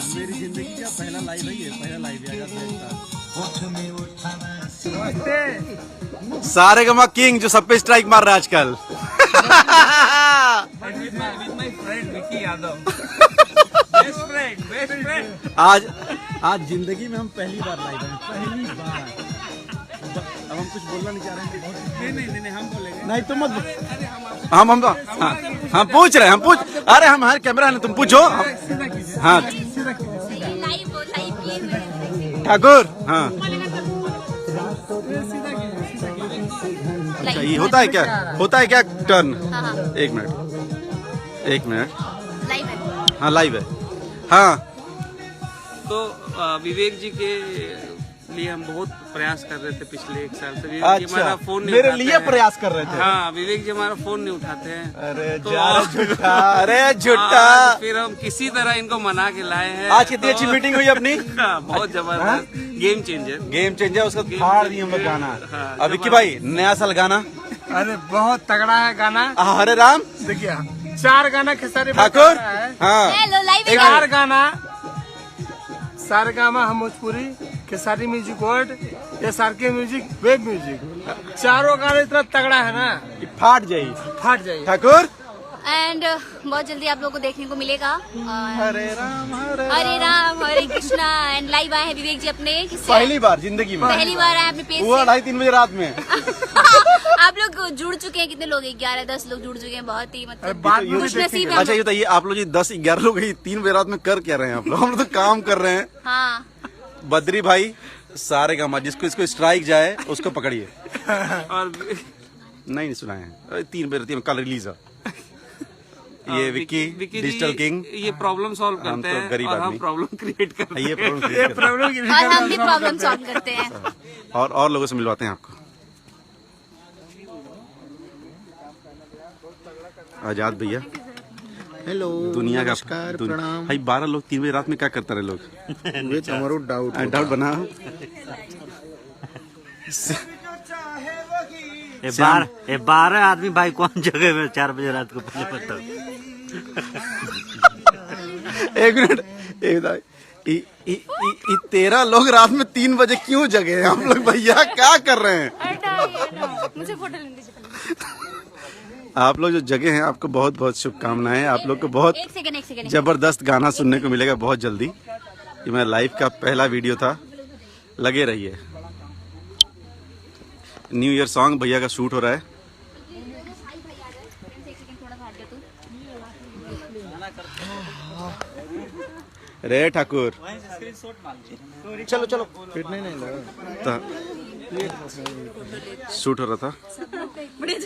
मेरी जिंदगी का पहला लाइव है ये, पहला लाइव है। सारेगामा किंग जो सब पे स्ट्राइक मार रहा है आजकल। आज जिंदगी में हम पहली बार लाइव हैं, पहली बार। अब हम कुछ बोलना नहीं चाह रहे हैं। नहीं हम बोलेंगे। नहीं तुम मत। हम पूछ रहे हैं, हम पूछ। अरे हम हर कैमरा है, तुम पूछो। हाँ ठाकुर। हाँ अच्छा, ये होता है क्या? होता है क्या टर्न? एक मिनट। हाँ लाइव है। हाँ तो विवेक जी के लिए हम बहुत प्रयास कर रहे थे पिछले 1 साल से। विवेक जी अच्छा, हमारा फोन नहीं मेरे उठाते लिए हैं। प्रयास कर रहे थे। हाँ, विवेक जी हमारा फोन नहीं उठाते हैं। अरे तो झूठा, अरे झूठा। आज फिर हम किसी तरह इनको मना के लाए हैं। आज कितनी अच्छी मीटिंग हुई अपनी। बहुत जबरदस्त गेम चेंजर। उसको फाड़ दिए हम लोग गाना। हाँ, अब विक्की भाई नया साल गाना। अरे बहुत तगड़ा है गाना। हरे राम देखिए 4 गाना खेसारी ठाकुर। हाँ 4 गाना सारेगामा हम Bhojpuri, Khesari music world, SRK music, web music, चारों गाना इतना तगड़ा है ना फाट जाइए ठाकुर। एंड बहुत जल्दी आप लोगों को देखने को मिलेगा। हरे राम हरे कृष्णा एंड लाइव आए हैं विवेक जी अपने पहली बार जिंदगी में, पहली बार आए अपने पेज हुआ 2:30-3 बजे रात में। आप लोग जुड़ चुके हैं, कितने लोग? 11-10 लोग जुड़ चुके हैं। बहुत ही मतलब खुशनसीब है। अच्छा ये बताइए आप लोग ये 10-11 लोग 3 बजे रात में कर क्या रहे हैं आप लोग? हम लोग तो काम कर रहे हैं। हाँ बद्री भाई सारेगामा जिसको इसको स्ट्राइक जाए उसको पकड़िए। और नहीं सुनाए हैं 3 बजे रात कल रिलीज है। ये विक्की डिजिटल किंग ये प्रॉब्लम सॉल्व हम करते तो हैं गरीब और हम आदमी। प्रॉब्लम क्रिएट करते हैं। ये प्रॉब्लम और हम भी प्रॉब्लम सॉल्व करते हैं। और लोगों से मिलवाते हैं आपको। आजाद भैया हेलो दुनिया का प्रणाम। भाई 12 लोग 3 बजे रात में क्या करते रहे लोग? हमारो डाउट बना। ये 12 आदमी भाई कौन जगह में 4 बजे रात को पहले पता। एक मिनट 13 लोग रात में 3 बजे क्यों जगे हैं हम लोग? भैया क्या कर रहे हैं? मुझे फोटो लेने दीजिए। आप लोग जो जगह हैं आपको बहुत बहुत शुभकामनाएं। आप लोग को बहुत एक सेकंड। जबरदस्त गाना सुनने को मिलेगा बहुत जल्दी। ये मेरा लाइव का पहला वीडियो था, लगे रहिए। न्यू ईयर सॉन्ग भैया का शूट हो रहा है। रे ठाकुर चलो फिट नहीं लगा। शूट हो रहा था। बढ़िया